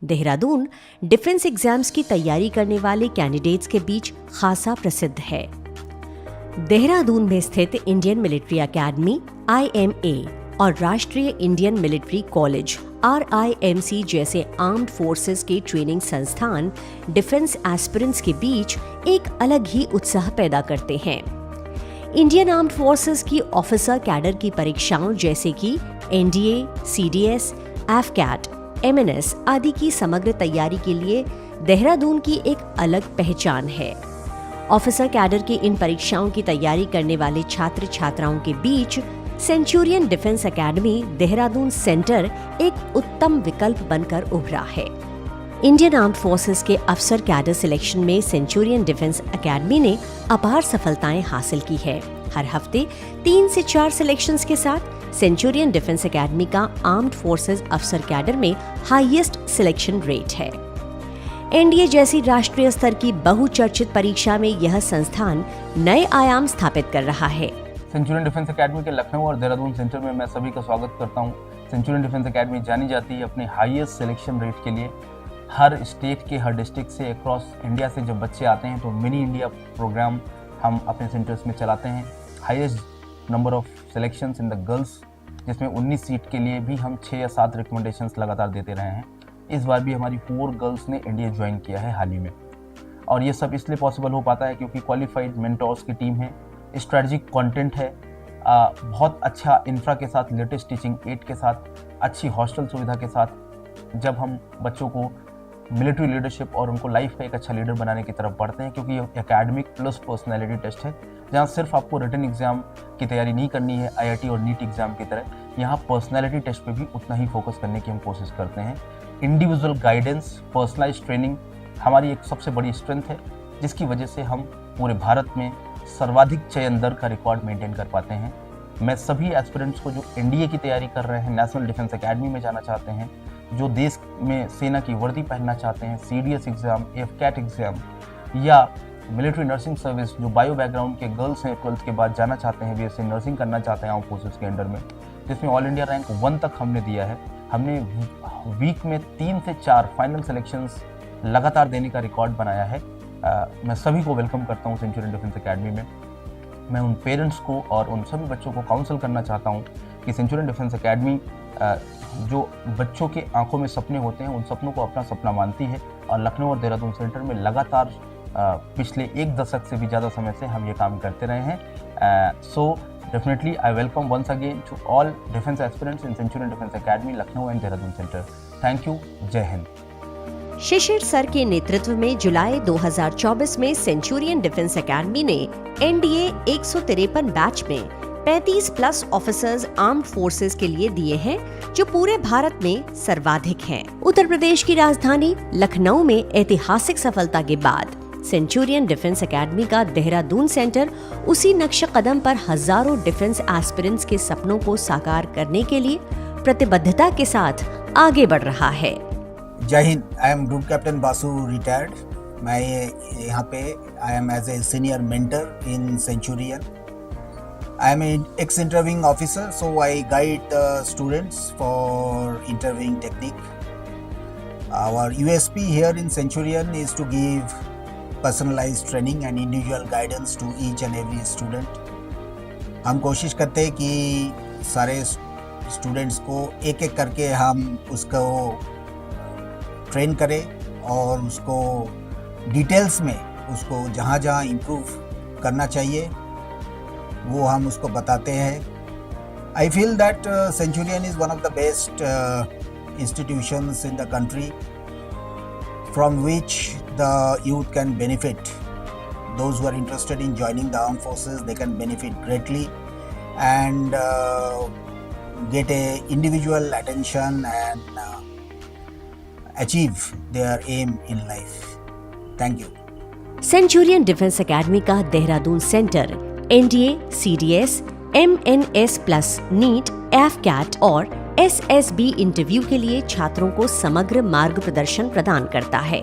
Dehradun defence exams की तैयारी करने वाले कैंडिडेट्स के बीच खासा प्रसिद्ध है। देहरादून में स्थित इंडियन मिलिट्री एकेडमी (IMA) और राष्ट्रीय इंडियन मिलिट्री कॉलेज (RIMC) जैसे आर्म्ड फोर्सेस के ट्रेनिंग संस्थान डिफेंस एस्पिरेंट्स के बीच एक अलग ही उत्साह पैदा करते हैं। इंडियन आर्म्ड फोर्सेस की ऑफिसर कैडर की परीक्षाओं जैसे कि NDA, CDS, AFCAT, MNS आदि की समग्र तैयारी के लिए देहरादून की एक अलग पहचान है। ऑफिसर कैडर की इन परीक्षाओं की तैयारी करने वाले छात्र छात्राओं के बीच Centurion defence academy Dehradun centre एक उत्तम विकल्प बनकर उभरा है। इंडियन आर्म्ड फोर्सेस के अफसर कैडर सिलेक्शन में सेंचुरियन डिफेंस एकेडमी ने अपार सफलताएं हासिल की है। हर हफ्ते 3 से 4 सिलेक्शंस के साथ सेंचुरियन डिफेंस एकेडमी का आर्म्ड फोर्सेस अफसर कैडर में हाईएस्ट सिलेक्शन रेट है। NDA जैसी राष्ट्रीय स्तर की बहुचर्चित परीक्षा में यह संस्थान नए आयाम स्थापित कर रहा है। सेंचुरियन डिफेंस एकेडमी के लखनऊ और देहरादून सेंटर में मैं सभी का स्वागत करता हूं। सेंचुरियन डिफेंस एकेडमी जानी जाती है अपने हाईएस्ट सिलेक्शन रेट के लिए। हर स्टेट के, हर डिस्ट्रिक्ट से, अक्रॉस इंडिया से जब बच्चे आते हैं तो मिनी इंडिया प्रोग्राम हम अपने सेंटर्स में चलाते हैं। Highest number of selections in the girls, जिसमें 19 सीट के लिए भी हम 6 या 7 रिकमेंडेशंस लगातार देते रहे हैं। इस बार भी हमारी 4 गर्ल्स ने NDA ज्वाइन किया है हाल ही में, और ये सब इसलिए पॉसिबल हो पाता है क्योंकि क्वालिफाइड मेंटोर्स की टीम है, स्ट्रेटजिक कंटेंट है, बहुत अच्छा इंफ्रा के साथ, लेटेस्ट टीचिंग एड के साथ, अच्छी हॉस्टल सुविधा के साथ जब हम बच्चों को मिलिट्री लीडरशिप और उनको लाइफ का एक अच्छा लीडर बनाने की तरफ बढ़ते हैं, क्योंकि ये एकेडमिक प्लस पर्सनैलिटी टेस्ट है, जहाँ सिर्फ आपको रिटन एग्जाम की तैयारी नहीं करनी है IIT और नीट एग्जाम की तरह। यहाँ पर्सनैलिटी टेस्ट पे भी उतना ही फोकस करने की हम कोशिश करते हैं। इंडिविजुअल गाइडेंस, पर्सनलाइज ट्रेनिंग हमारी एक सबसे बड़ी स्ट्रेंथ है, जिसकी वजह से हम पूरे भारत में सर्वाधिक चयन दर का रिकॉर्ड मेंटेन कर पाते हैं। मैं सभी एस्पिरेंट्स को जो NDA की तैयारी कर रहे हैं, नेशनल डिफेंस एकेडमी में जाना चाहते हैं, जो देश में सेना की वर्दी पहनना चाहते हैं, CDS एग्ज़ाम, AFCAT एग्ज़ाम या मिलिट्री नर्सिंग सर्विस, जो बायो बैकग्राउंड के गर्ल्स हैं 12th के बाद जाना चाहते हैं, BSc नर्सिंग करना चाहते हैं आर्म फोर्सेस के अंडर में, जिसमें ऑल इंडिया रैंक 1 तक हमने दिया है। हमने वीक में 3 से 4 फाइनल सिलेक्शंस लगातार देने का रिकॉर्ड बनाया है। मैं सभी को वेलकम करता हूँ सेंचुरियन डिफेंस एकेडमी में। मैं उन पेरेंट्स को और उन सभी बच्चों को काउंसिल करना चाहता हूँ कि सेंचुरियन डिफेंस एकेडमी जो बच्चों के आंखों में सपने होते हैं, उन सपनों को अपना सपना मानती है, और लखनऊ और देहरादून सेंटर में लगातार पिछले 1 दशक से भी ज़्यादा समय से हम ये काम करते रहे हैं। So definitely I welcome once again to all defence aspirants in Centurion defence Academy Lucknow and Dehradun centre. Thank you. जय हिंद। शिशिर सर के नेतृत्व में जुलाई 2024 में सेंचुरियन डिफेंस एकेडमी ने NDA 153 बैच में 35+ ऑफिसर्स आर्म्ड फोर्सेस के लिए दिए हैं, जो पूरे भारत में सर्वाधिक हैं। उत्तर प्रदेश की राजधानी लखनऊ में ऐतिहासिक सफलता के बाद सेंचुरियन डिफेंस एकेडमी का देहरादून सेंटर उसी नक्श कदम पर हजारों डिफेंस एस्पिरेंट्स के सपनों को साकार करने के लिए प्रतिबद्धता के साथ आगे बढ़ रहा है। जय हिंद। I am group captain Basu, retired. मैं यहाँ पे I am as a senior mentor in Centurion. I am an ex-interviewing officer, so I guide the students for interviewing technique. Our USP here in Centurion is to give personalized training and individual guidance to each and every student. हम कोशिश करते हैं कि सारे students को एक एक करके हम उसको ट्रेन करें और उसको डिटेल्स में उसको जहाँ जहाँ इम्प्रूव करना चाहिए वो हम उसको बताते हैं। I feel that Centurion is one of the best institutions in the country from which the youth can benefit. Those who are interested in joining the armed forces, they can benefit greatly and get a individual attention and achieve their aim in life. Thank you. Centurion defence academy का Dehradun centre NDA, CDS, MNS plus NEET, AFCAT और SSB interview के लिए छात्रों को समग्र मार्ग प्रदर्शन प्रदान करता है।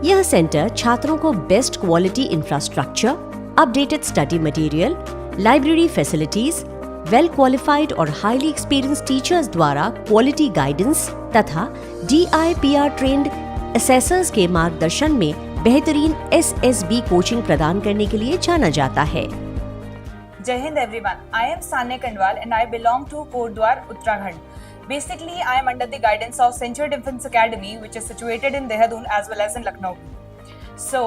यह सेंटर छात्रों को best quality infrastructure, updated study material, library facilities, well qualified और हाईली एक्सपीरियंस्ड टीचर्स द्वारा क्वालिटी गाइडेंस, तथा DIPR ट्रेंड असेसर्स के मार्गदर्शन में बेहतरीन SSB कोचिंग प्रदान करने के लिए जाना जाता है। Jai Hind everyone. I am Sanya Kandwal and I belong to Kordwar, Uttarakhand. Basically, I am under the guidance of Century Defence Academy, which is situated in Dehradun as well as in Lucknow. So,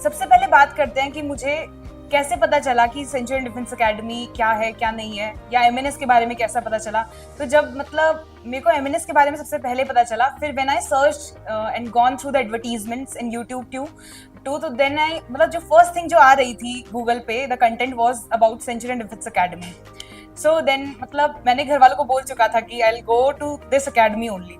सबसे पहले बात करते हैं कि मुझे कैसे पता चला कि सेंचुरी डिफेंस एकेडमी क्या है क्या नहीं है, या MNS के बारे में कैसा पता चला। तो जब मतलब मेरे को MNS के बारे में सबसे पहले पता चला, फिर when I search and gone through the advertisements in YouTube तो देन आई मतलब जो फर्स्ट थिंग जो आ रही थी गूगल पे, the content was about century defence academy. So then मतलब मैंने घर वालों को बोल चुका था कि I will go to this academy only.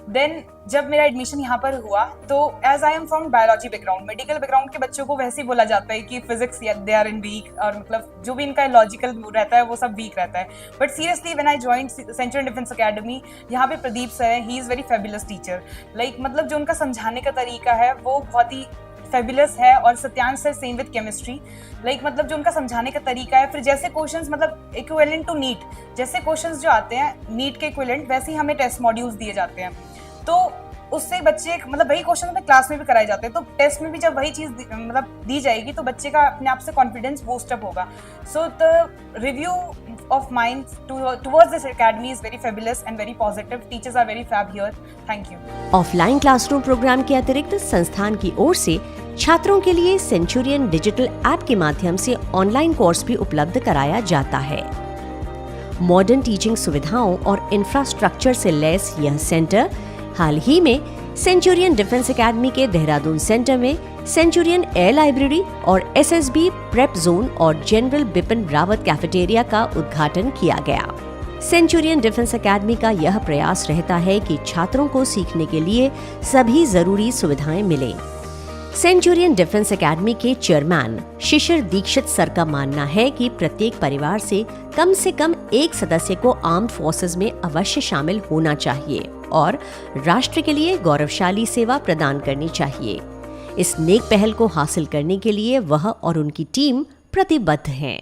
Then जब मेरा एडमिशन यहाँ पर हुआ तो as I am from biology background, medical background के बच्चों को वैसे ही बोला जाता है कि physics they are in weak, और मतलब जो भी इनका लॉजिकल रहता है वो सब वीक रहता है। But seriously when I joined century defence academy, यहाँ पे प्रदीप सर है, he is very fabulous teacher. Like मतलब जो उनका समझाने का तरीका है वो बहुत ही फेबुलस है, और Satyansh sir same with chemistry. Like मतलब जो उनका समझाने का तरीका है, फिर जैसे क्वेश्चंस मतलब इक्विवेलेंट टू नीट, जैसे क्वेश्चंस जो आते हैं नीट के इक्विवेलेंट, वैसे ही हमें टेस्ट मॉड्यूल्स दिए जाते हैं। तो उससे बच्चे मतलब वही क्वेश्चन हमें क्लास में भी कराए जाते हैं, तो टेस्ट में भी जब वही चीज़ मतलब दी जाएगी तो बच्चे का अपने आप से कॉन्फिडेंस बूस्ट अप होगा। So the review of mind towards this academy is very fabulous and very positive. Teachers are very fab here. Thank you. Offline classroom programme के अतिरिक्त संस्थान की ओर से छात्रों के लिए सेंचुरियन डिजिटल ऐप के माध्यम से ऑनलाइन कोर्स भी उपलब्ध कराया जाता है। मॉडर्न टीचिंग सुविधाओं और इंफ्रास्ट्रक्चर से लैस यह सेंटर हाल ही में सेंचुरियन डिफेंस एकेडमी के देहरादून सेंटर में सेंचुरियन एयर लाइब्रेरी और SSB प्रेप जोन और जनरल बिपिन रावत कैफेटेरिया का उद्घाटन किया गया। सेंचुरियन डिफेंस एकेडमी का यह प्रयास रहता है कि छात्रों को सीखने के लिए सभी जरूरी सुविधाएं मिलें। सेंचुरियन डिफेंस एकेडमी के चेयरमैन शिशिर दीक्षित सर का मानना है कि प्रत्येक परिवार से कम एक सदस्य को आर्म्ड फोर्सेस में अवश्य शामिल होना चाहिए और राष्ट्र के लिए गौरवशाली सेवा प्रदान करनी चाहिए। इस नेक पहल को हासिल करने के लिए वह और उनकी टीम प्रतिबद्ध हैं।